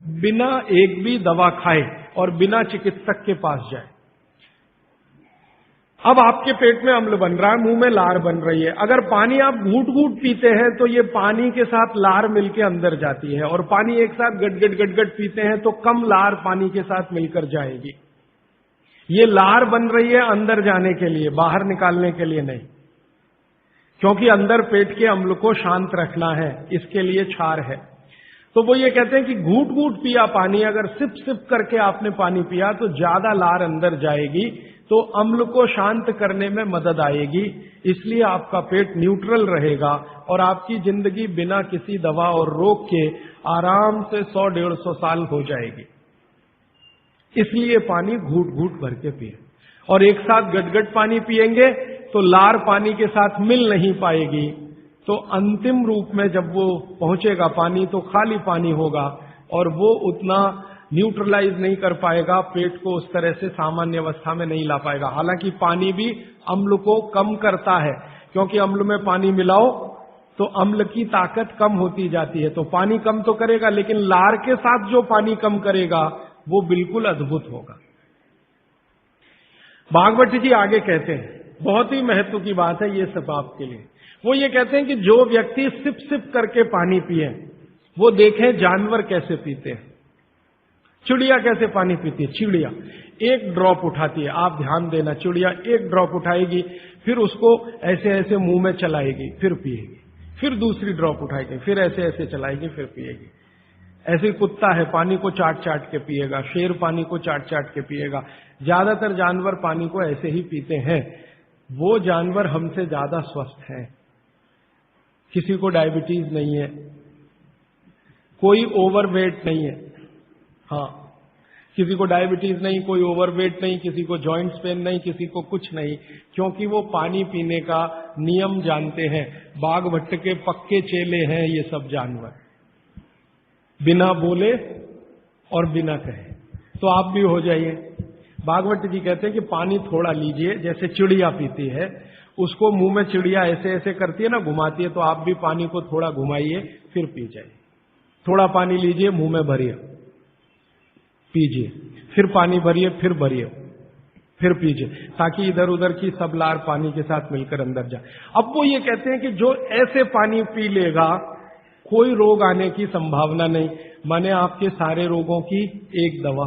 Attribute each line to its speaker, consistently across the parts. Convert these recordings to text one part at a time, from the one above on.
Speaker 1: बिना एक भी दवा खाए और बिना चिकित्सक के पास जाए। अब आपके पेट में अम्ल बन रहा है, मुंह में लार बन रही है। अगर पानी आप घूट घूट पीते हैं तो ये पानी के साथ लार मिलके अंदर जाती है, और पानी एक साथ गटगट गटगट पीते हैं तो कम लार पानी के साथ मिलकर जाएगी। ये लार बन रही है अंदर जाने के लिए, बाहर निकालने के लिए नहीं, क्योंकि अंदर पेट के अम्ल को शांत रखना है, इसके लिए क्षार है। तो वो ये कहते हैं कि घूट घूट पिया पानी, अगर सिप सिप करके आपने पानी पिया तो ज्यादा लार अंदर जाएगी, तो अम्ल को शांत करने में मदद आएगी। इसलिए आपका पेट न्यूट्रल रहेगा और आपकी जिंदगी बिना किसी दवा और रोग के आराम से 100-150 साल हो जाएगी। इसलिए पानी घूट घूट भर के पिए, और एक साथ गटगट पानी पिएंगे तो लार पानी के साथ मिल नहीं पाएगी, तो अंतिम रूप में जब वो पहुंचेगा पानी तो खाली पानी होगा, और वो उतना न्यूट्रलाइज नहीं कर पाएगा, पेट को उस तरह से सामान्य अवस्था में नहीं ला पाएगा। हालांकि पानी भी अम्ल को कम करता है, क्योंकि अम्ल में पानी मिलाओ तो अम्ल की ताकत कम होती जाती है, तो पानी कम तो करेगा, लेकिन लार के साथ जो पानी कम करेगा वो बिल्कुल अद्भुत होगा। भागवत जी आगे कहते हैं, बहुत ही महत्व की बात है ये सब आपके लिए। वो ये कहते हैं कि जो व्यक्ति सिप सिप करके पानी पिए, वो देखें जानवर कैसे पीते हैं। चिड़िया कैसे पानी पीती है? चिड़िया एक ड्रॉप उठाती है, आप ध्यान देना, चिड़िया एक ड्रॉप उठाएगी, फिर उसको ऐसे ऐसे मुंह में चलाएगी, फिर पिएगी, फिर दूसरी ड्रॉप उठाएगी, फिर ऐसे ऐसे चलाएगी, फिर पिएगी। ऐसे कुत्ता है, पानी को चाट चाट के पिएगा, शेर पानी को चाट चाट के पिएगा। ज्यादातर जानवर पानी को ऐसे ही पीते हैं। वो जानवर हमसे ज्यादा स्वस्थ हैं, किसी को डायबिटीज नहीं है, कोई ओवरवेट नहीं है। हाँ, किसी को डायबिटीज नहीं, कोई ओवरवेट नहीं, किसी को जॉइंट्स पेन नहीं, किसी को कुछ नहीं, क्योंकि वो पानी पीने का नियम जानते हैं। बाघ भट्ट के पक्के चेले हैं ये सब जानवर, बिना बोले और बिना कहे। तो आप भी हो जाइए। भागवत जी कहते हैं कि पानी थोड़ा लीजिए, जैसे चिड़िया पीती है, उसको मुंह में चिड़िया ऐसे ऐसे करती है ना, घुमाती है, तो आप भी पानी को थोड़ा घुमाइए, फिर पी जाइए। थोड़ा पानी लीजिए, मुंह में भरिए, पीजिए, फिर पानी भरिए, फिर भरिए, फिर पीजिए, ताकि इधर उधर की सब लार पानी के साथ मिलकर अंदर जाए। अब वो ये कहते हैं कि जो ऐसे पानी पी लेगा कोई रोग आने की संभावना नहीं, माने आपके सारे रोगों की एक दवा।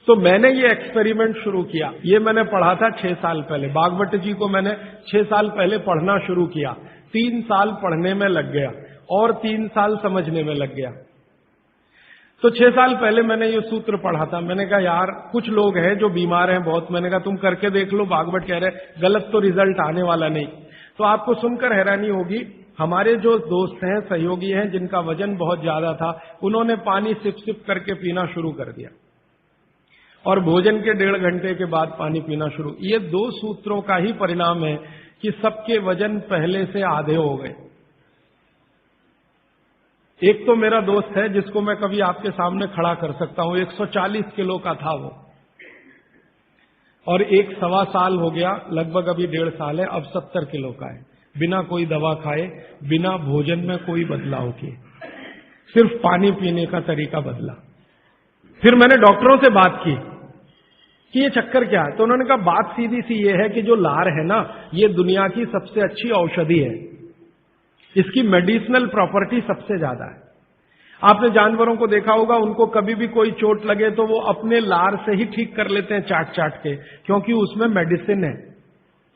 Speaker 1: तो मैंने ये एक्सपेरिमेंट शुरू किया, ये मैंने पढ़ा था 6 साल पहले। भागवत जी को मैंने 6 साल पहले पढ़ना शुरू किया, 3 साल पढ़ने में लग गया और 3 साल समझने में लग गया। तो 6 साल पहले मैंने ये सूत्र पढ़ा था। मैंने कहा यार कुछ लोग हैं जो बीमार हैं बहुत, मैंने कहा तुम करके देख लो, भागवत कह रहे गलत तो रिजल्ट आने वाला नहीं। तो आपको सुनकर हैरानी होगी, हमारे जो दोस्त हैं, सहयोगी हैं, जिनका वजन बहुत ज्यादा था, उन्होंने पानी सिप सिप करके पीना शुरू कर दिया, और भोजन के 1.5 घंटे के बाद पानी पीना शुरू। ये 2 सूत्रों का ही परिणाम है कि सबके वजन पहले से आधे हो गए। एक तो मेरा दोस्त है जिसको मैं कभी आपके सामने खड़ा कर सकता हूं, 140 किलो का था वो, और 1.25 साल हो गया, लगभग अभी 1.5 साल है, अब 70 किलो का है, बिना कोई दवा खाए, बिना भोजन में कोई बदलाव किए, सिर्फ पानी पीने का तरीका बदला। फिर मैंने डॉक्टरों से बात की कि ये चक्कर क्या है, तो उन्होंने कहा बात सीधी सी ये है कि जो लार है ना, ये दुनिया की सबसे अच्छी औषधि है, इसकी मेडिसिनल प्रॉपर्टी सबसे ज्यादा है। आपने जानवरों को देखा होगा, उनको कभी भी कोई चोट लगे तो वो अपने लार से ही ठीक कर लेते हैं, चाट चाट के, क्योंकि उसमें मेडिसिन है।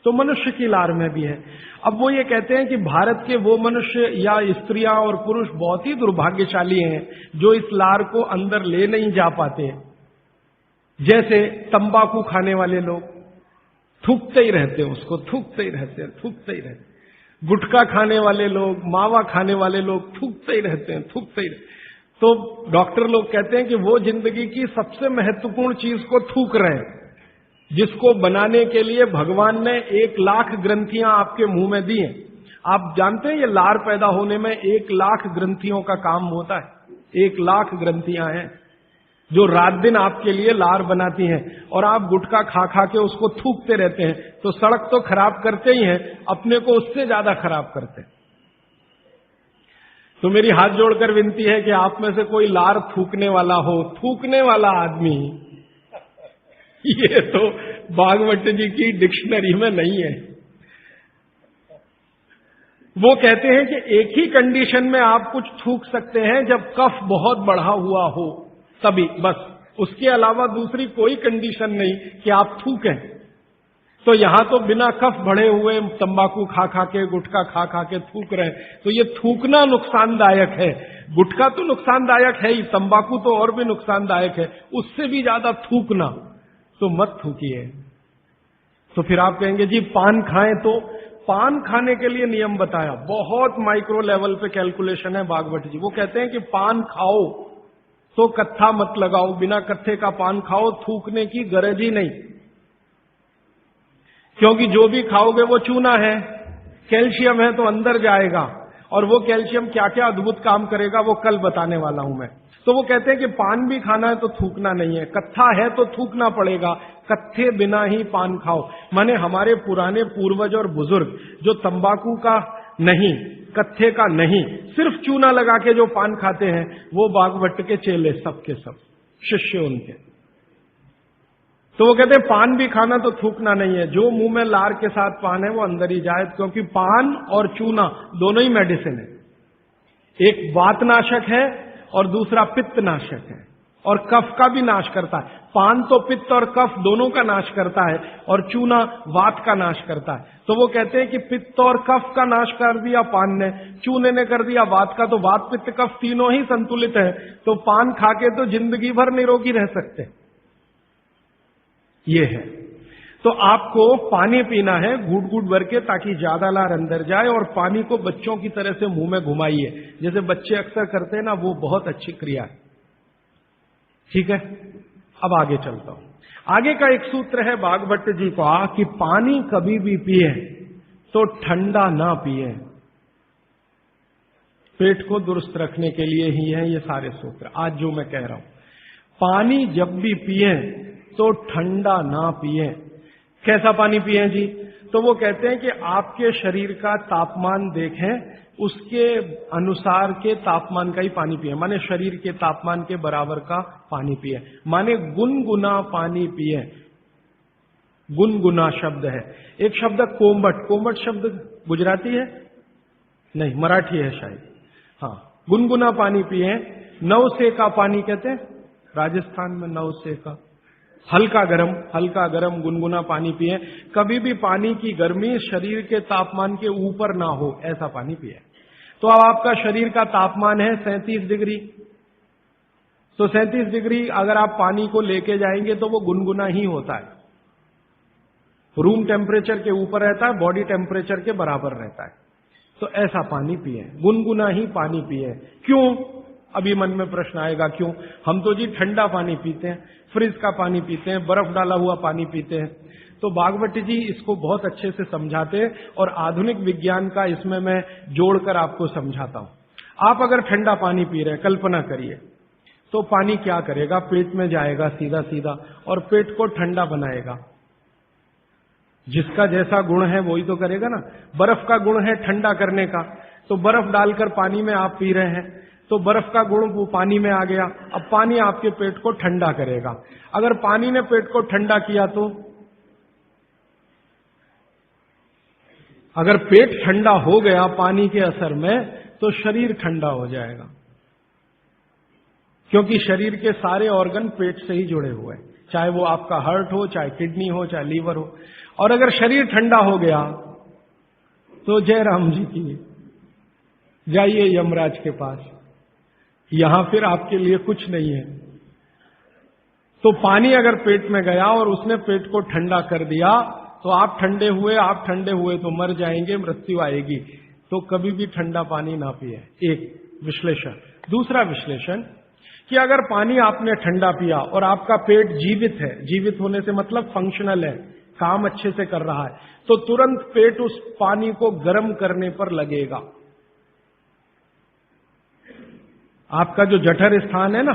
Speaker 1: तो मनुष्य की लार में भी है। अब वो ये कहते हैं कि भारत के वो मनुष्य या स्त्रियां और पुरुष बहुत ही दुर्भाग्यशाली हैं जो इस लार को अंदर ले नहीं जा पाते। जैसे तंबाकू खाने वाले लोग थूकते ही रहते हैं, उसको थूकते ही रहते हैं, थूकते ही रहते हैं। गुटखा खाने वाले लोग, मावा खाने वाले लोग थूकते ही रहते हैं, थूकते ही रहते हैं। तो डॉक्टर लोग कहते हैं कि वो जिंदगी की सबसे महत्वपूर्ण चीज को थूक रहे हैं, जिसको बनाने के लिए भगवान ने 1 लाख ग्रंथियां आपके मुंह में दी हैं। आप जानते हैं ये लार पैदा होने में 1 लाख ग्रंथियों का काम होता है। 1 लाख ग्रंथियां हैं जो रात दिन आपके लिए लार बनाती हैं, और आप गुटखा खा खा के उसको थूकते रहते हैं, तो सड़क तो खराब करते ही हैं, अपने को उससे ज्यादा खराब करते हैं। तो मेरी हाथ जोड़कर विनती है कि आप में से कोई लार थूकने वाला हो, थूकने वाला आदमी, ये तो भागवत जी की डिक्शनरी में नहीं है। वो कहते हैं कि एक ही कंडीशन में आप कुछ थूक सकते हैं, जब कफ बहुत बढ़ा हुआ हो तभी, बस। उसके अलावा दूसरी कोई कंडीशन नहीं कि आप थूकें। तो यहां तो बिना कफ बढ़े हुए तंबाकू खा खा के, गुटखा खा खा के थूक रहे, तो ये थूकना नुकसानदायक है। गुटखा तो नुकसानदायक है ही, तंबाकू तो और भी नुकसानदायक है, उससे भी ज्यादा थूकना, तो मत थूकिए। तो फिर आप कहेंगे जी पान खाएं, तो पान खाने के लिए नियम बताया, बहुत माइक्रो लेवल पे कैलकुलेशन है भागवत जी। वो कहते हैं कि पान खाओ तो कत्था मत लगाओ, बिना कत्थे का पान खाओ, थूकने की गरज ही नहीं, क्योंकि जो भी खाओगे वो चूना है, कैल्शियम है तो अंदर जाएगा, और वो कैल्शियम क्या क्या अद्भुत काम करेगा वो कल बताने वाला हूं मैं। तो वो कहते हैं कि पान भी खाना है तो थूकना नहीं है, कत्था है तो थूकना पड़ेगा, कत्थे बिना ही पान खाओ। माने हमारे पुराने पूर्वज और बुजुर्ग जो तंबाकू का नहीं, कत्थे का नहीं, सिर्फ चूना लगा के जो पान खाते हैं, वो भागवत के चेले सब के सब शिष्य उनके। तो वो कहते हैं पान भी खाना तो थूकना नहीं है, जो मुंह में लार के साथ पान है वो अंदर ही जाए, क्योंकि पान और चूना दोनों ही मेडिसिन है। एक वातनाशक है और दूसरा पित्तनाशक है, और कफ का भी नाश करता है। पान तो पित्त और कफ दोनों का नाश करता है, और चूना वात का नाश करता है। तो वो कहते हैं कि पित्त और कफ का नाश कर दिया पान ने, चूने ने कर दिया वात का, तो वात पित्त कफ तीनों ही संतुलित है, तो पान खा के तो जिंदगी भर निरोगी रह सकते। ये है। तो आपको पानी पीना है घूट घूट भर के, ताकि ज्यादा लार अंदर जाए, और पानी को बच्चों की तरह से मुंह में घुमाइए, जैसे बच्चे अक्सर करते हैं ना, वो बहुत अच्छी क्रिया है। ठीक है, अब आगे चलता हूं। आगे का एक सूत्र है भागवत जी का कि पानी कभी भी पिए तो ठंडा ना पिए। पेट को दुरुस्त रखने के लिए ही है ये सारे सूत्र आज जो मैं कह रहा हूं। पानी जब भी पिए तो ठंडा ना पिए। कैसा पानी पिए जी? तो वो कहते हैं कि आपके शरीर का तापमान देखें, उसके अनुसार के तापमान का ही पानी पिए, माने शरीर के तापमान के बराबर का पानी पिए, माने गुनगुना पानी पिए। गुनगुना शब्द है। एक शब्द कोमट, कोमट शब्द गुजराती है नहीं, मराठी है शायद। हाँ, गुनगुना पानी पिए। नवसे का पानी कहते हैं राजस्थान में, नवसे का हल्का गरम गुनगुना पानी पिए। कभी भी पानी की गर्मी शरीर के तापमान के ऊपर ना हो, ऐसा पानी पिए। तो अब आपका शरीर का तापमान है 37 डिग्री, तो 37 डिग्री अगर आप पानी को लेके जाएंगे तो वो गुनगुना ही होता है। रूम टेम्परेचर के ऊपर रहता है, बॉडी टेम्परेचर के बराबर रहता है। तो ऐसा पानी पिए, गुनगुना ही पानी पिए। क्यों? अभी मन में प्रश्न आएगा क्यों? हम तो जी ठंडा पानी पीते हैं, फ्रिज का पानी पीते हैं, बर्फ डाला हुआ पानी पीते हैं। तो भागवत जी इसको बहुत अच्छे से समझाते हैं, और आधुनिक विज्ञान का इसमें मैं जोड़कर आपको समझाता हूं। आप अगर ठंडा पानी पी रहे हैं, कल्पना करिए, तो पानी क्या करेगा? पेट में जाएगा सीधा सीधा, और पेट को ठंडा बनाएगा। जिसका जैसा गुण है वही तो करेगा ना। बर्फ का गुण है ठंडा करने का, तो बर्फ डालकर पानी में आप पी रहे हैं, तो बर्फ का गुण वो पानी में आ गया। अब पानी आपके पेट को ठंडा करेगा। अगर पानी ने पेट को ठंडा किया तो, अगर पेट ठंडा हो गया पानी के असर में, तो शरीर ठंडा हो जाएगा, क्योंकि शरीर के सारे ऑर्गन पेट से ही जुड़े हुए हैं, चाहे वो आपका हार्ट हो, चाहे किडनी हो, चाहे लीवर हो। और अगर शरीर ठंडा हो गया तो जय राम जी की, जाइए यमराज के पास, यहां फिर आपके लिए कुछ नहीं है। तो पानी अगर पेट में गया और उसने पेट को ठंडा कर दिया, तो आप ठंडे हुए तो मर जाएंगे, मृत्यु आएगी। तो कभी भी ठंडा पानी ना पिए। एक विश्लेषण। दूसरा विश्लेषण कि अगर पानी आपने ठंडा पिया और आपका पेट जीवित है, जीवित होने से मतलब फंक्शनल है, काम अच्छे से कर रहा है, तो तुरंत पेट उस पानी को गर्म करने पर लगेगा। आपका जो जठर स्थान है ना,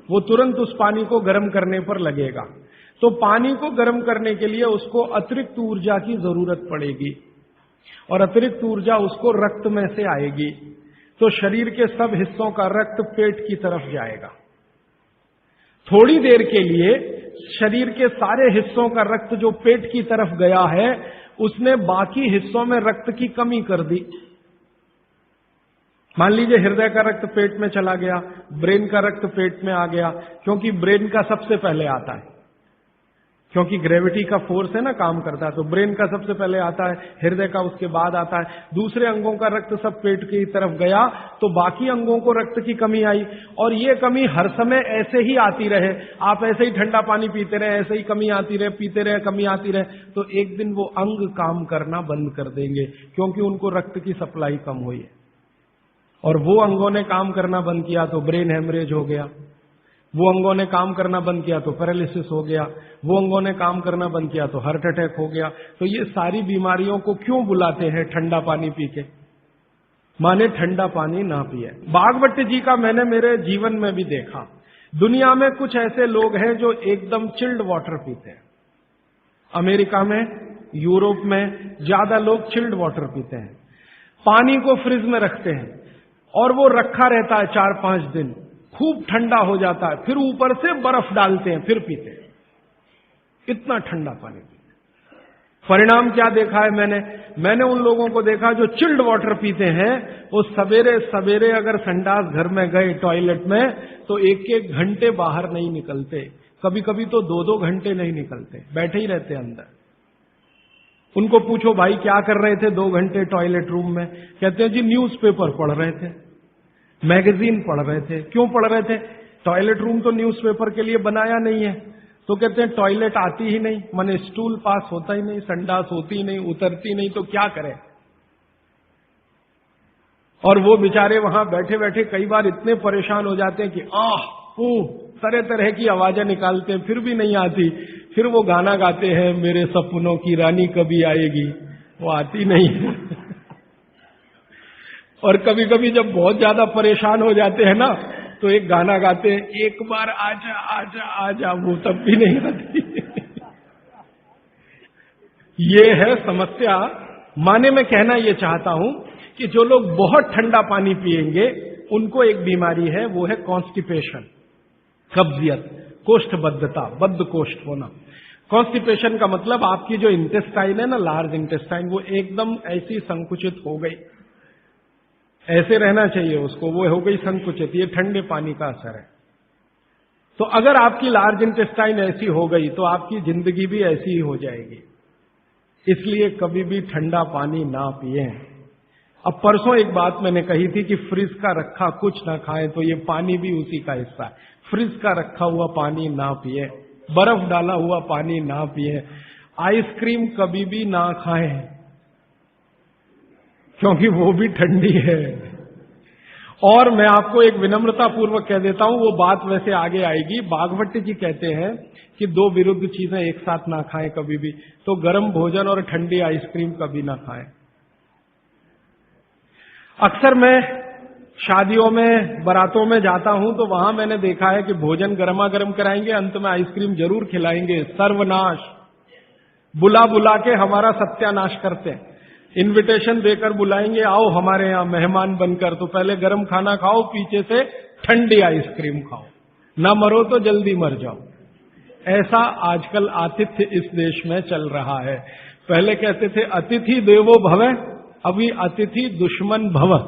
Speaker 1: वो तुरंत उस पानी को गर्म करने पर लगेगा। तो पानी को गर्म करने के लिए उसको अतिरिक्त ऊर्जा की जरूरत पड़ेगी, और अतिरिक्त ऊर्जा उसको रक्त में से आएगी। तो शरीर के सब हिस्सों का रक्त पेट की तरफ जाएगा। थोड़ी देर के लिए शरीर के सारे हिस्सों का रक्त जो पेट की तरफ गया है, उसने बाकी हिस्सों में रक्त की कमी कर दी। मान लीजिए हृदय का रक्त पेट में चला गया, ब्रेन का रक्त पेट में आ गया, क्योंकि ब्रेन का सबसे पहले आता है, क्योंकि ग्रेविटी का फोर्स है ना, काम करता है, तो ब्रेन का सबसे पहले आता है, हृदय का उसके बाद आता है। दूसरे अंगों का रक्त सब पेट की तरफ गया, तो बाकी अंगों को रक्त की कमी आई। और ये कमी हर समय ऐसे ही आती रहे, आप ऐसे ही ठंडा पानी पीते रहे, ऐसे ही कमी आती रहे, पीते रहे, कमी आती रहे, तो एक दिन वो अंग काम करना बंद कर देंगे, क्योंकि उनको रक्त की सप्लाई कम हुई है। और वो अंगों ने काम करना बंद किया तो ब्रेन हेमरेज हो गया, वो अंगों ने काम करना बंद किया तो पैरालिसिस हो गया, वो अंगों ने काम करना बंद किया तो हार्ट अटैक हो गया। तो ये सारी बीमारियों को क्यों बुलाते हैं ठंडा पानी पी के? माने ठंडा पानी ना पिए। भागवत जी का मैंने मेरे जीवन में भी देखा। दुनिया में कुछ ऐसे लोग हैं जो एकदम चिल्ड वाटर पीते हैं। अमेरिका में, यूरोप में ज्यादा लोग चिल्ड वाटर पीते हैं। पानी को फ्रिज में रखते हैं और वो रखा रहता है 4-5 दिन, खूब ठंडा हो जाता है, फिर ऊपर से बर्फ डालते हैं, फिर पीते हैं। इतना ठंडा पानी पीते हैं। परिणाम क्या देखा है मैंने उन लोगों को देखा जो चिल्ड वाटर पीते हैं, वो सवेरे सवेरे अगर संडास घर में गए टॉयलेट में, तो 1-1 घंटे बाहर नहीं निकलते, कभी कभी तो 2-2 घंटे नहीं निकलते, बैठे ही रहते अंदर। उनको पूछो भाई क्या कर रहे थे 2 घंटे टॉयलेट रूम में? कहते हैं जी न्यूज़पेपर पढ़ रहे थे, मैगजीन पढ़ रहे थे। क्यों पढ़ रहे थे? टॉयलेट रूम तो न्यूज़पेपर के लिए बनाया नहीं है। तो कहते हैं टॉयलेट आती ही नहीं, माने स्टूल पास होता ही नहीं, संडास होती ही नहीं, उतरती नहीं, तो क्या करें। और वो बेचारे वहां बैठे बैठे कई बार इतने परेशान हो जाते हैं कि तरह तरह की आवाजें निकालते हैं, फिर भी नहीं आती। फिर वो गाना गाते हैं, मेरे सपनों की रानी कभी आएगी, वो आती नहीं है। और कभी कभी जब बहुत ज्यादा परेशान हो जाते हैं ना, तो एक गाना गाते हैं, एक बार आजा आजा आजा, वो तब भी नहीं आती। ये है समस्या। माने मैं कहना ये चाहता हूं कि जो लोग बहुत ठंडा पानी पिएंगे, उनको एक बीमारी है, वो है कॉन्स्टिपेशन, कब्जियत, कोष्ठबद्धता, बद्ध कोष्ठ होना। कॉन्स्टिपेशन का मतलब आपकी जो इंटेस्टाइन है ना, लार्ज इंटेस्टाइन, वो एकदम ऐसी संकुचित हो गई, ऐसे रहना चाहिए उसको, वो हो गई संकुचित। ये ठंडे पानी का असर है। तो अगर आपकी लार्ज इंटेस्टाइन ऐसी हो गई, तो आपकी जिंदगी भी ऐसी ही हो जाएगी। इसलिए कभी भी ठंडा पानी ना पिए। अब परसों एक बात मैंने कही थी कि फ्रिज का रखा कुछ ना खाएं, तो ये पानी भी उसी का हिस्सा है। फ्रिज का रखा हुआ पानी ना पिए, बर्फ डाला हुआ पानी ना पिए, आइसक्रीम कभी भी ना खाएं, क्योंकि वो भी ठंडी है। और मैं आपको एक विनम्रता पूर्वक कह देता हूं, वो बात वैसे आगे आएगी। भागवत जी कहते हैं कि 2 विरुद्ध चीजें एक साथ ना खाएं कभी भी, तो गर्म भोजन और ठंडी आइसक्रीम कभी ना खाएं। अक्सर मैं शादियों में, बारातों में जाता हूं, तो वहां मैंने देखा है कि भोजन गर्मा गर्म कराएंगे, अंत में आइसक्रीम जरूर खिलाएंगे। सर्वनाश, बुला बुला के हमारा सत्यानाश करते हैं। इनविटेशन देकर बुलाएंगे, आओ हमारे यहां मेहमान बनकर, तो पहले गर्म खाना खाओ, पीछे से ठंडी आइसक्रीम खाओ, ना मरो तो जल्दी मर जाओ। ऐसा आजकल आतिथ्य इस देश में चल रहा है। पहले कहते थे अतिथि देवो भव, अभी अतिथि दुश्मन भव।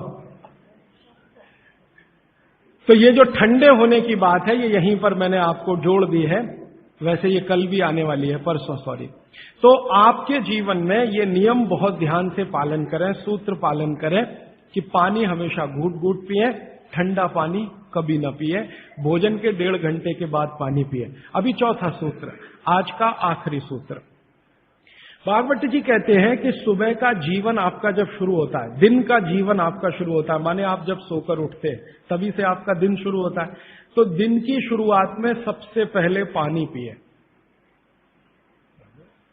Speaker 1: तो ये जो ठंडे होने की बात है, ये यहीं पर मैंने आपको जोड़ दी है। वैसे ये कल भी आने वाली है, परसों, सॉरी। तो आपके जीवन में ये नियम बहुत ध्यान से पालन करें, सूत्र पालन करें कि पानी हमेशा घूट घूट पिए, ठंडा पानी कभी न पिए, भोजन के 1.5 घंटे के बाद पानी पिए। अभी चौथा सूत्र, आज का आखिरी सूत्र। भागवत जी कहते हैं कि सुबह का जीवन आपका जब शुरू होता है, दिन का जीवन आपका शुरू होता है, माने आप जब सोकर उठते हैं तभी से आपका दिन शुरू होता है, तो दिन की शुरुआत में सबसे पहले पानी पिए।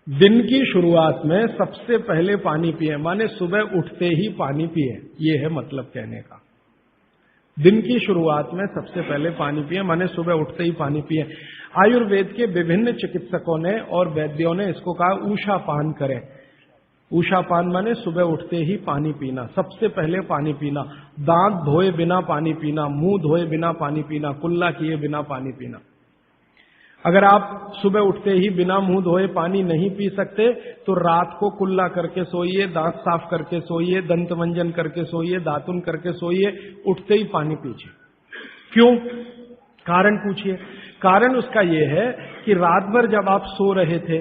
Speaker 1: दिन की शुरुआत में सबसे पहले पानी पिए, माने सुबह उठते ही पानी पिए, ये है मतलब कहने का। दिन की शुरुआत में सबसे पहले पानी पिए, माने सुबह उठते ही पानी पिए। आयुर्वेद के विभिन्न चिकित्सकों ने और वैद्यों ने इसको कहा ऊषा पान करें। उषापान माने सुबह उठते ही पानी पीना, सबसे पहले पानी पीना, दांत धोए बिना पानी पीना, मुंह धोए बिना पानी पीना, कुल्ला किए बिना पानी पीना। अगर आप सुबह उठते ही बिना मुंह धोए पानी नहीं पी सकते तो रात को कुल्ला करके सोइए, दांत साफ करके सोइए, दंत मंजन करके सोइए, दातुन करके सोइए, उठते ही पानी पीजिए। क्यों? कारण पूछिए। कारण उसका यह है कि रात भर जब आप सो रहे थे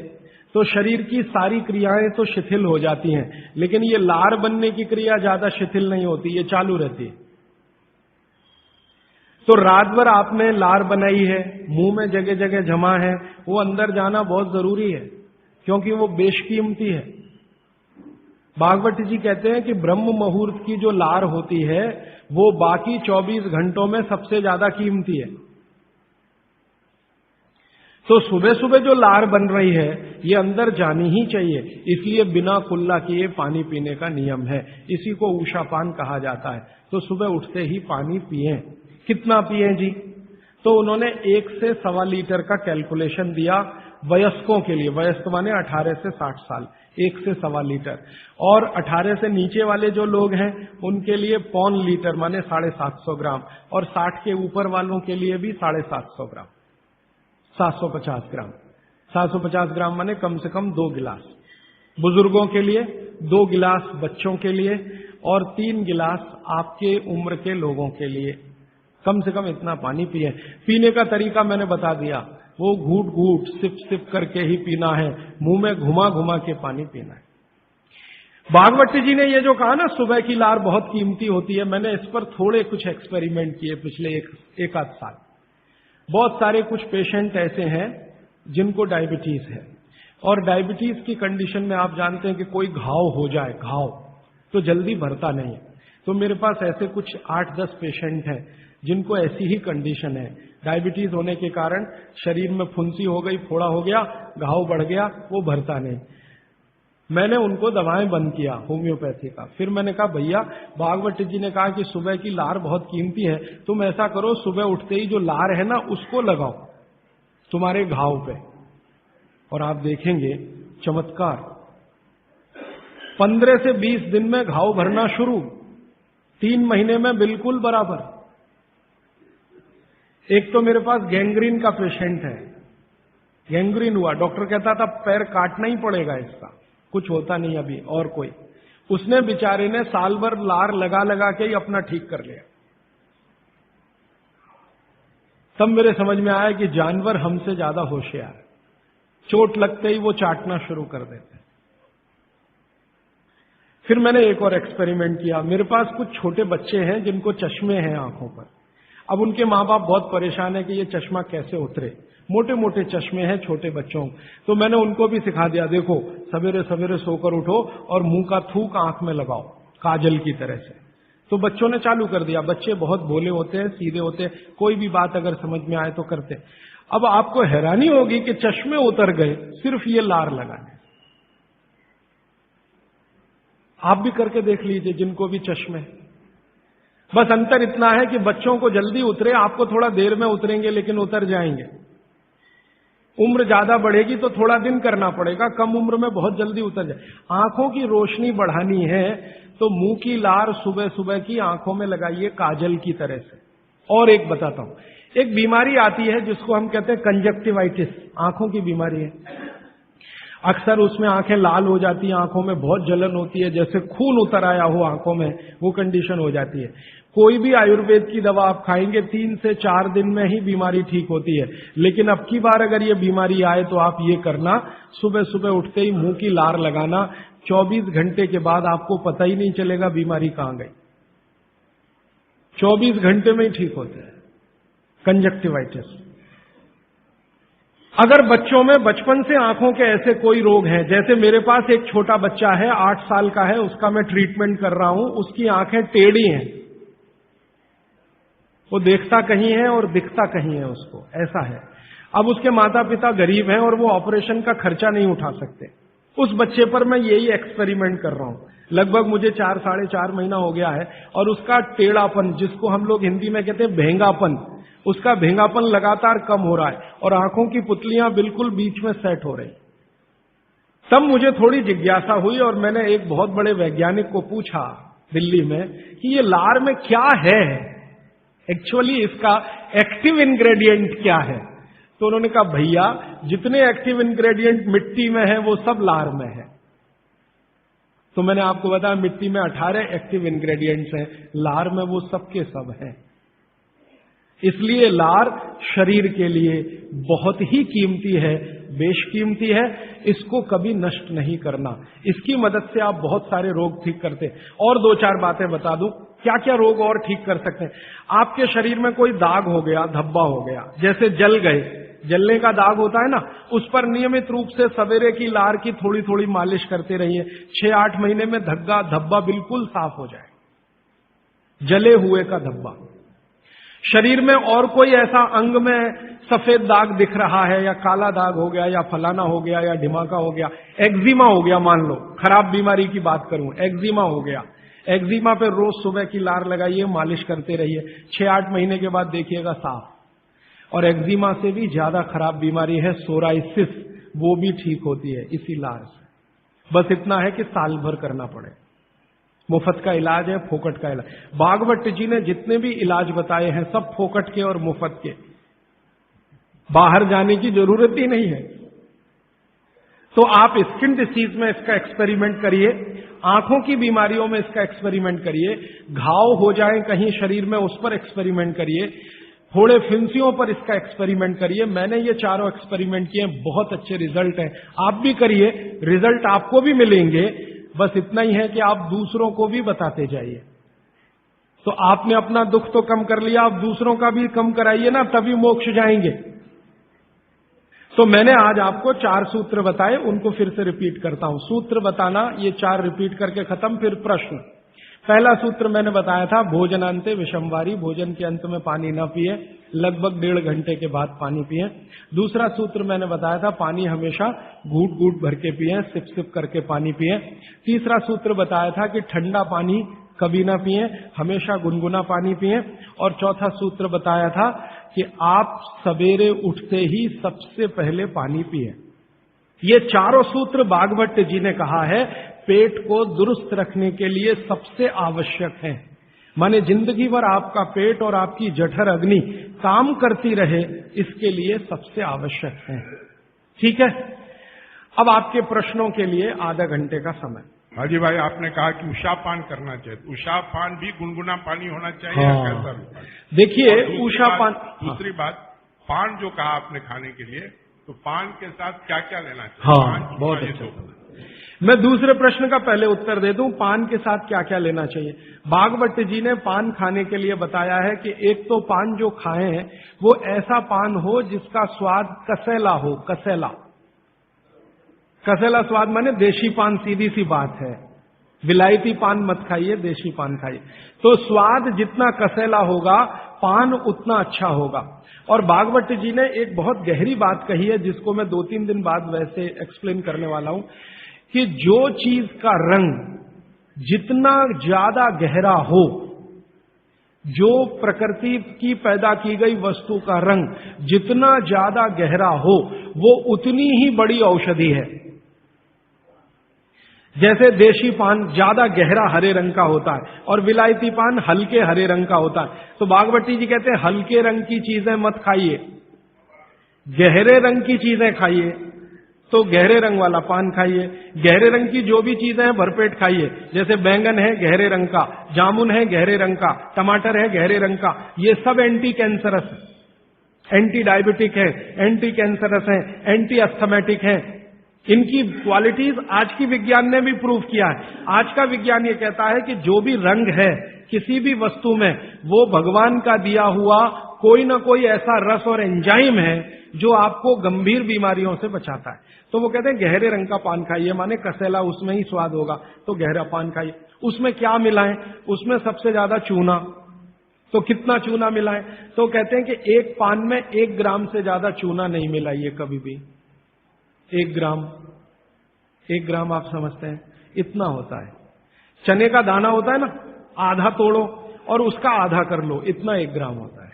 Speaker 1: तो शरीर की सारी क्रियाएं तो शिथिल हो जाती हैं, लेकिन ये लार बनने की क्रिया ज्यादा शिथिल नहीं होती, ये चालू रहती है। तो रात भर आपने लार बनाई है, मुंह में जगह जगह जमा है, वो अंदर जाना बहुत जरूरी है, क्योंकि वो बेशकीमती है। भागवत जी कहते हैं कि ब्रह्म मुहूर्त की जो लार होती है वो बाकी 24 घंटों में सबसे ज्यादा कीमती है। तो सुबह सुबह जो लार बन रही है ये अंदर जानी ही चाहिए, इसलिए बिना कुल्ला किए पानी पीने का नियम है। इसी को उषापान कहा जाता है। तो सुबह उठते ही पानी पिएं। कितना पिएं जी? तो उन्होंने 1 से 1.25 लीटर का कैलकुलेशन दिया वयस्कों के लिए। वयस्क माने 18 से 60 साल, 1 से 1.25 लीटर। और 18 से नीचे वाले जो लोग हैं उनके लिए 1.25 लीटर माने 750 ग्राम, और 60 के ऊपर वालों के लिए भी 750 ग्राम, 750 ग्राम। 750 ग्राम माने कम से कम 2 गिलास बुजुर्गों के लिए, 2 गिलास बच्चों के लिए, और 3 गिलास आपके उम्र के लोगों के लिए। कम से कम इतना पानी पिए। पीने का तरीका मैंने बता दिया, वो घूट घूट सिप सिप करके ही पीना है, मुंह में घुमा घुमा के पानी पीना है। भागवत जी ने ये जो कहा ना सुबह की लार बहुत कीमती होती है, मैंने इस पर थोड़े कुछ एक्सपेरिमेंट किए पिछले एक आध साल। बहुत सारे कुछ पेशेंट ऐसे हैं जिनको डायबिटीज है, और डायबिटीज की कंडीशन में आप जानते हैं कि कोई घाव हो जाए, घाव तो जल्दी भरता नहीं है। तो मेरे पास ऐसे कुछ 8-10 पेशेंट हैं जिनको ऐसी ही कंडीशन है। डायबिटीज होने के कारण शरीर में फुंसी हो गई, फोड़ा हो गया, घाव बढ़ गया, वो भरता नहीं। मैंने उनको दवाएं बंद किया होम्योपैथी का। फिर मैंने कहा भैया, भागवत जी ने कहा कि सुबह की लार बहुत कीमती है, तुम ऐसा करो सुबह उठते ही जो लार है ना उसको लगाओ तुम्हारे घाव पे, और आप देखेंगे चमत्कार। 15 से 20 दिन में घाव भरना शुरू, 3 महीने में बिल्कुल बराबर। एक तो मेरे पास गैंग्रीन का पेशेंट है, गैंग्रीन हुआ, डॉक्टर कहता था पैर काटना ही पड़ेगा इसका, कुछ होता नहीं अभी और कोई। उसने बेचारे ने साल भर लार लगा लगा के ही अपना ठीक कर लिया। तब मेरे समझ में आया कि जानवर हमसे ज्यादा होशियार है, चोट लगते ही वो चाटना शुरू कर देते हैं। फिर मैंने एक और एक्सपेरिमेंट किया। मेरे पास कुछ छोटे बच्चे हैं जिनको चश्मे हैं आंखों पर। अब उनके माँ बाप बहुत परेशान है कि ये चश्मा कैसे उतरे, मोटे मोटे चश्मे हैं छोटे बच्चों। तो मैंने उनको भी सिखा दिया, देखो सवेरे सवेरे सोकर उठो और मुंह का थूक आंख में लगाओ काजल की तरह से। तो बच्चों ने चालू कर दिया। बच्चे बहुत भोले होते हैं, सीधे होते हैं, कोई भी बात अगर समझ में आए तो करते। अब आपको हैरानी होगी कि चश्मे उतर गए सिर्फ ये लार लगाने। आप भी करके देख लीजिए जिनको भी चश्मे। बस अंतर इतना है कि बच्चों को जल्दी उतरे, आपको थोड़ा देर में उतरेंगे लेकिन उतर जाएंगे। उम्र ज्यादा बढ़ेगी तो थोड़ा दिन करना पड़ेगा, कम उम्र में बहुत जल्दी उतर जाए। आंखों की रोशनी बढ़ानी है तो मुंह की लार सुबह सुबह की आंखों में लगाइए काजल की तरह से। और एक बताता हूं, एक बीमारी आती है जिसको हम कहते हैं कंजक्टिवाइटिस, आंखों की बीमारी है। अक्सर उसमें आंखें लाल हो जाती हैं, आंखों में बहुत जलन होती है, जैसे खून उतर आया हो आंखों में, वो कंडीशन हो जाती है। कोई भी आयुर्वेद की दवा आप खाएंगे 3 से 4 दिन में ही बीमारी ठीक होती है। लेकिन अब की बार अगर ये बीमारी आए तो आप ये करना, सुबह सुबह उठते ही मुंह की लार लगाना, 24 घंटे के बाद आपको पता ही नहीं चलेगा बीमारी कहां गई। 24 घंटे में ही ठीक होता है कंजक्टिवाइटिस। अगर बच्चों में बचपन से आंखों के ऐसे कोई रोग हैं, जैसे मेरे पास एक छोटा बच्चा है 8 साल का है, उसका मैं ट्रीटमेंट कर रहा हूं, उसकी आंखें टेढ़ी हैं, वो देखता कहीं है और दिखता कहीं है, उसको ऐसा है। अब उसके माता पिता गरीब हैं और वो ऑपरेशन का खर्चा नहीं उठा सकते। उस बच्चे पर मैं यही एक्सपेरिमेंट कर रहा हूं। लगभग मुझे 4-4.5 महीना हो गया है, और उसका टेढ़ापन, जिसको हम लोग हिंदी में कहते हैं भेंगापन, उसका भेंगापन लगातार कम हो रहा है और आंखों की पुतलियां बिल्कुल बीच में सेट हो रही। तब मुझे थोड़ी जिज्ञासा हुई और मैंने एक बहुत बड़े वैज्ञानिक को पूछा दिल्ली में कि ये लार में क्या है, एक्चुअली इसका एक्टिव इंग्रेडिएंट क्या है। तो उन्होंने कहा भैया जितने एक्टिव इंग्रेडिएंट मिट्टी में है वो सब लार में है। तो मैंने आपको बताया मिट्टी में 18 एक्टिव इंग्रेडिएंट्स हैं, लार में वो सब के सब हैं। इसलिए लार शरीर के लिए बहुत ही कीमती है, बेशकीमती है, इसको कभी नष्ट नहीं करना। इसकी मदद से आप बहुत सारे रोग ठीक करते हैं। और 2-4 बातें बता दूं क्या क्या रोग और ठीक कर सकते हैं। आपके शरीर में कोई दाग हो गया, धब्बा हो गया, जैसे जल गए, जलने का दाग होता है ना, उस पर नियमित रूप से सवेरे की लार की थोड़ी थोड़ी मालिश करते रहिए। 6-8 महीने में धब्बा बिल्कुल साफ हो जाए, जले हुए का धब्बा। शरीर में और कोई ऐसा अंग में सफेद दाग दिख रहा है या काला दाग हो गया या फलाना हो गया या ढिमाका हो गया, एक्जिमा हो गया, मान लो खराब बीमारी की बात करूं, एक्जिमा हो गया, एक्जिमा पे रोज सुबह की लार लगाइए, मालिश करते रहिए, 6-8 महीने के बाद देखिएगा साफ। और एक्जिमा से भी ज्यादा खराब बीमारी है सोराइसिस, वो भी ठीक होती है इसी लार से। बस इतना है कि साल भर करना पड़े। मुफ्त का इलाज है, फोकट का इलाज। भागवत जी ने जितने भी इलाज बताए हैं सब फोकट के और मुफ्त के, बाहर जाने की जरूरत ही नहीं है। तो आप स्किन डिसीज में इसका एक्सपेरिमेंट करिए, आंखों की बीमारियों में इसका एक्सपेरिमेंट करिए, घाव हो जाए कहीं शरीर में उस पर एक्सपेरिमेंट करिए, फोड़े फिंसियों पर इसका एक्सपेरिमेंट करिए। मैंने ये चारों एक्सपेरिमेंट किए, बहुत अच्छे रिजल्ट हैं। आप भी करिए, रिजल्ट आपको भी मिलेंगे। बस इतना ही है कि आप दूसरों को भी बताते जाइए। तो आपने अपना दुख तो कम कर लिया, आप दूसरों का भी कम कराइए ना, तभी मोक्ष जाएंगे। तो मैंने आज आपको 4 सूत्र बताए, उनको फिर से रिपीट करता हूं। सूत्र बताना, ये 4 रिपीट करके खत्म। फिर प्रश्न। पहला सूत्र मैंने बताया था, भोजनांते विषमवारी, भोजन के अंत में पानी न पिए, लगभग 1.5 घंटे के बाद पानी पिए। दूसरा सूत्र मैंने बताया था, पानी हमेशा घूट घूट भर के पिए, सिप सिप करके पानी पिए। तीसरा सूत्र बताया था कि ठंडा पानी कभी ना पिए, हमेशा गुनगुना पानी पिए। और चौथा सूत्र बताया था कि आप सवेरे उठते ही सबसे पहले पानी पिए। ये चारों सूत्र भागवत जी ने कहा है पेट को दुरुस्त रखने के लिए सबसे आवश्यक है। माने जिंदगी भर आपका पेट और आपकी जठर अग्नि काम करती रहे, इसके लिए सबसे आवश्यक है। ठीक है, अब आपके प्रश्नों के लिए आधा घंटे का समय।
Speaker 2: हाजी भाई, आपने कहा कि उषापान करना चाहिए, उषापान भी गुनगुना पानी होना चाहिए?
Speaker 1: हाँ।
Speaker 2: कैसा?
Speaker 1: देखिए उषापान,
Speaker 2: दूसरी बात, पान जो कहा आपने खाने के लिए, तो पान के साथ क्या क्या लेना चाहिए?
Speaker 1: हाँ, बहुत अच्छा। मैं दूसरे प्रश्न का पहले उत्तर दे दूं, पान के साथ क्या क्या लेना चाहिए। भागवत जी ने पान खाने के लिए बताया है कि एक तो पान जो खाएं वो ऐसा पान हो जिसका स्वाद कसैला हो। कसैला, कसैला स्वाद माने देशी पान, सीधी सी बात है। विलायती पान मत खाइए, देशी पान खाइए। तो स्वाद जितना कसैला होगा, पान उतना अच्छा होगा। और भागवत जी ने एक बहुत गहरी बात कही है, जिसको मैं 2-3 दिन बाद वैसे एक्सप्लेन करने वाला हूं, कि जो चीज का रंग जितना ज्यादा गहरा हो, जो प्रकृति की पैदा की गई वस्तु का रंग जितना ज्यादा गहरा हो, वो उतनी ही बड़ी औषधि है। जैसे देशी पान ज्यादा गहरा हरे रंग का होता है और विलायती पान हल्के हरे रंग का होता है। तो भागवती जी कहते हैं हल्के रंग की चीजें मत खाइए, गहरे रंग की चीजें खाइए। तो गहरे रंग वाला पान खाइए, गहरे रंग की जो भी चीजें हैं भरपेट खाइए। जैसे बैंगन है गहरे रंग का, जामुन है गहरे रंग का, टमाटर है गहरे रंग का, ये सब एंटी कैंसरस, एंटी डायबिटिक है, एंटी कैंसरस है, एंटी अस्थमेटिक है। इनकी क्वालिटीज आज की विज्ञान ने भी प्रूव किया है। आज का विज्ञान ये कहता है कि जो भी रंग है किसी भी वस्तु में, वो भगवान का दिया हुआ कोई ना कोई ऐसा रस और एंजाइम है जो आपको गंभीर बीमारियों से बचाता है। तो वो कहते हैं गहरे रंग का पान खाइए, माने कसैला उसमें ही स्वाद होगा, तो गहरा पान खाइए। उसमें क्या मिलाएं? उसमें सबसे ज्यादा चूना। तो कितना चूना मिलाएं? तो कहते हैं कि एक पान में 1 ग्राम से ज्यादा चूना नहीं मिलाइए कभी भी। 1 ग्राम आप समझते हैं इतना होता है। चने का दाना होता है ना, आधा तोड़ो और उसका आधा कर लो, इतना 1 ग्राम होता है।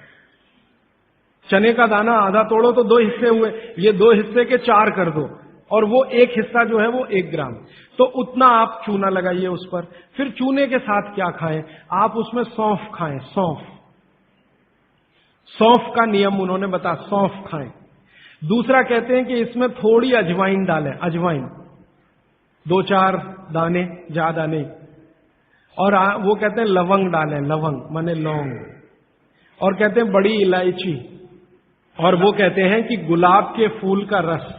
Speaker 1: चने का दाना आधा तोड़ो तो 2 हिस्से हुए, ये 2 हिस्से के 4 कर दो और वो एक हिस्सा जो है वो 1 ग्राम, तो उतना आप चूना लगाइए उस पर। फिर चूने के साथ क्या खाएं, आप उसमें सौंफ खाएं, सौंफ। सौंफ का नियम उन्होंने बताया, सौंफ खाएं। दूसरा कहते हैं कि इसमें थोड़ी अजवाइन डालें, अजवाइन 2-4 दाने, ज्यादा नहीं। और वो कहते हैं लवंग डालें, लवंग माने लौंग। और कहते हैं बड़ी इलायची। और वो कहते हैं कि गुलाब के फूल का रस,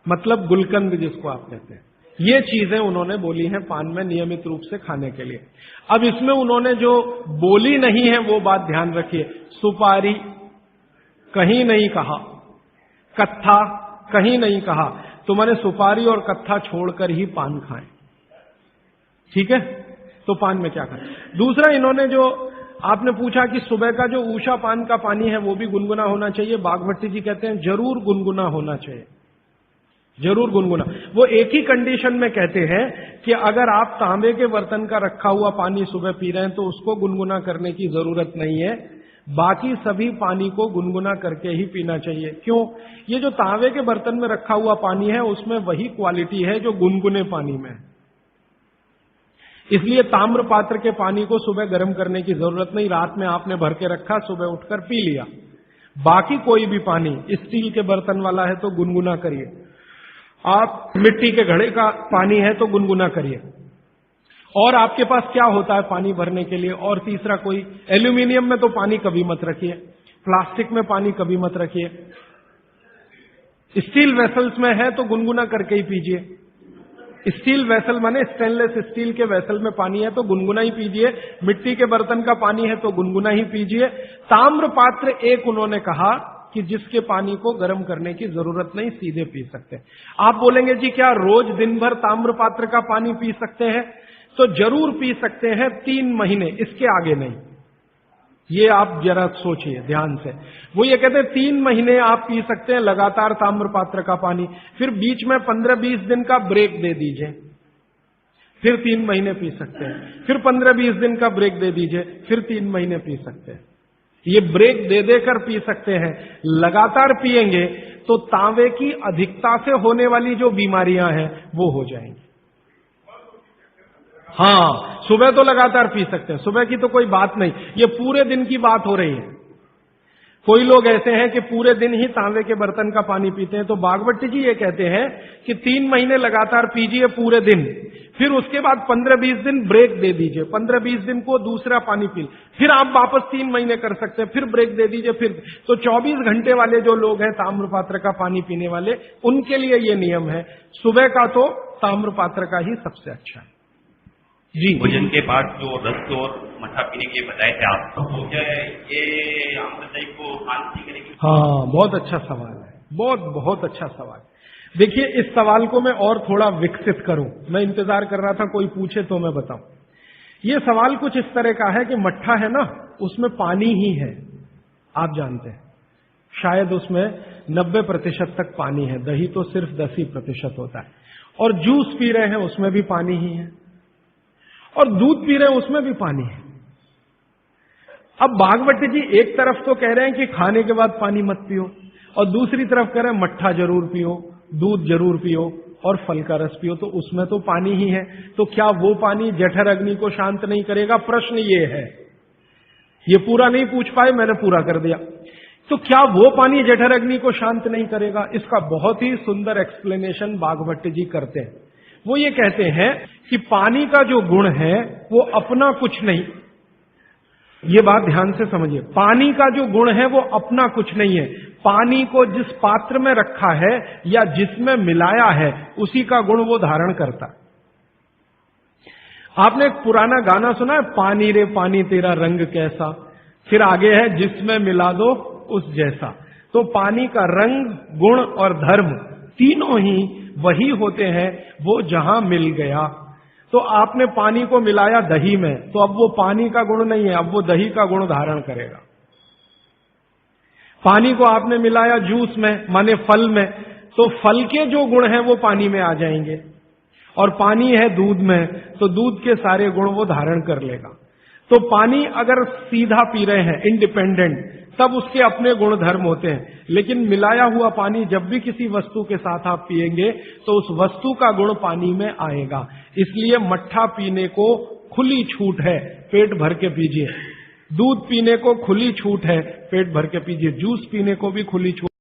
Speaker 1: मतलब गुलकंद जिसको आप कहते हैं। ये चीजें उन्होंने बोली हैं पान में नियमित रूप से खाने के लिए। अब इसमें उन्होंने जो बोली नहीं है वो बात ध्यान रखिए। सुपारी कहीं नहीं कहा, कत्था कहीं नहीं कहा, तो मैंने सुपारी और कत्था छोड़कर ही पान खाएं। ठीक है, तो पान में क्या खाएं। दूसरा, इन्होंने जो आपने पूछा कि सुबह का जो ऊषा पान का पानी है वो भी गुनगुना होना चाहिए। बागभट्टी जी कहते हैं जरूर गुनगुना होना चाहिए, जरूर गुनगुना। वो एक ही कंडीशन में कहते हैं कि अगर आप तांबे के बर्तन का रखा हुआ पानी सुबह पी रहे हैं तो उसको गुनगुना करने की जरूरत नहीं है, बाकी सभी पानी को गुनगुना करके ही पीना चाहिए। क्यों? ये जो तांबे के बर्तन में रखा हुआ पानी है उसमें वही क्वालिटी है जो गुनगुने पानी में है, इसलिए ताम्र पात्र के पानी को सुबह गर्म करने की जरूरत नहीं। रात में आपने भर के रखा, सुबह उठकर पी लिया। बाकी कोई भी पानी स्टील के बर्तन वाला है तो गुनगुना करिए, आप मिट्टी के घड़े का पानी है तो गुनगुना करिए। और आपके पास क्या होता है पानी भरने के लिए? और तीसरा, कोई एल्यूमिनियम में तो पानी कभी मत रखिए, प्लास्टिक में पानी कभी मत रखिए। स्टील वेसल्स में है तो गुनगुना करके ही पीजिए। स्टील वेसल माने स्टेनलेस स्टील के वेसल में पानी है तो गुनगुना ही पीजिए, मिट्टी के बर्तन का पानी है तो गुनगुना ही पीजिए। ताम्र पात्र एक उन्होंने कहा कि जिसके पानी को गर्म करने की जरूरत नहीं, सीधे पी सकते हैं। आप बोलेंगे जी क्या रोज दिन भर ताम्र पात्र का पानी पी सकते हैं? तो जरूर पी सकते हैं, 3 महीने, इसके आगे नहीं। ये आप जरा सोचिए ध्यान से। वो ये कहते हैं 3 महीने आप पी सकते हैं लगातार ताम्र पात्र का पानी, फिर बीच में 15-20 दिन का ब्रेक दे दीजिए, फिर 3 महीने पी सकते हैं, फिर 15-20 दिन का ब्रेक दे दीजिए, फिर 3 महीने पी सकते हैं। ये ब्रेक दे देकर पी सकते हैं। लगातार पिएंगे तो तांबे की अधिकता से होने वाली जो बीमारियां हैं वो हो जाएंगी। हाँ, सुबह तो लगातार पी सकते हैं, सुबह की तो कोई बात नहीं, ये पूरे दिन की बात हो रही है। कोई लोग ऐसे हैं कि पूरे दिन ही तांबे के बर्तन का पानी पीते हैं, तो बागभट्टी जी ये कहते हैं कि 3 महीने लगातार पीजिए पूरे दिन, फिर उसके बाद 15-20 दिन ब्रेक दे दीजिए, 15-20 दिन को दूसरा पानी पी, फिर आप वापस 3 महीने कर सकते हैं, फिर ब्रेक दे दीजिए, फिर तो 24 घंटे वाले जो लोग हैं ताम्र पात्र का पानी पीने वाले, उनके लिए ये नियम है। सुबह का तो ताम्र पात्र का ही सबसे अच्छा है जी।
Speaker 3: भोजन के बाद जो रस और मठा पीने के बताए थे आप, तो क्या ये आमदनी को शांति करेगी?
Speaker 1: हाँ, बहुत अच्छा सवाल है, बहुत अच्छा सवाल। देखिए, इस सवाल को मैं और थोड़ा विकसित करूं, मैं इंतजार कर रहा था कोई पूछे तो मैं बताऊं। ये सवाल कुछ इस तरह का है कि मट्ठा है ना, उसमें पानी ही है, आप जानते हैं, शायद उसमें 90% तक पानी है, दही तो सिर्फ 10% होता है। और जूस पी रहे हैं उसमें भी पानी ही है, और दूध पी रहे हैं उसमें भी पानी है। अब बागभट्टी जी एक तरफ तो कह रहे हैं कि खाने के बाद पानी मत पियो, और दूसरी तरफ कह रहे हैं मट्ठा जरूर पियो, दूध जरूर पियो और फल का रस पियो, तो उसमें तो पानी ही है। तो क्या वो पानी जठर अग्नि को शांत नहीं करेगा? प्रश्न ये है। ये पूरा नहीं पूछ पाए, मैंने पूरा कर दिया। तो क्या वो पानी जठर अग्नि को शांत नहीं करेगा? इसका बहुत ही सुंदर एक्सप्लेनेशन बागभट्टी जी करते हैं। वो ये कहते हैं कि पानी का जो गुण है वो अपना कुछ नहीं, ये बात ध्यान से समझिए, पानी का जो गुण है वो अपना कुछ नहीं है। पानी को जिस पात्र में रखा है या जिसमें मिलाया है उसी का गुण वो धारण करता है। आपने एक पुराना गाना सुना है, पानी रे पानी तेरा रंग कैसा, फिर आगे है जिसमें मिला दो उस जैसा। तो पानी का रंग, गुण और धर्म तीनों ही वही होते हैं, वो जहां मिल गया। तो आपने पानी को मिलाया दही में, तो अब वो पानी का गुण नहीं है, अब वो दही का गुण धारण करेगा। पानी को आपने मिलाया जूस में, माने फल में, तो फल के जो गुण हैं वो पानी में आ जाएंगे। और पानी है दूध में, तो दूध के सारे गुण वो धारण कर लेगा। तो पानी अगर सीधा पी रहे हैं इंडिपेंडेंट, तब उसके अपने गुण धर्म होते हैं, लेकिन मिलाया हुआ पानी जब भी किसी वस्तु के साथ आप पिएंगे तो उस वस्तु का गुण पानी में आएगा। इसलिए मट्ठा पीने को खुली छूट है, पेट भर के पीजिए। दूध पीने को खुली छूट है, पेट भर के पीजिए। जूस पीने को भी खुली छूट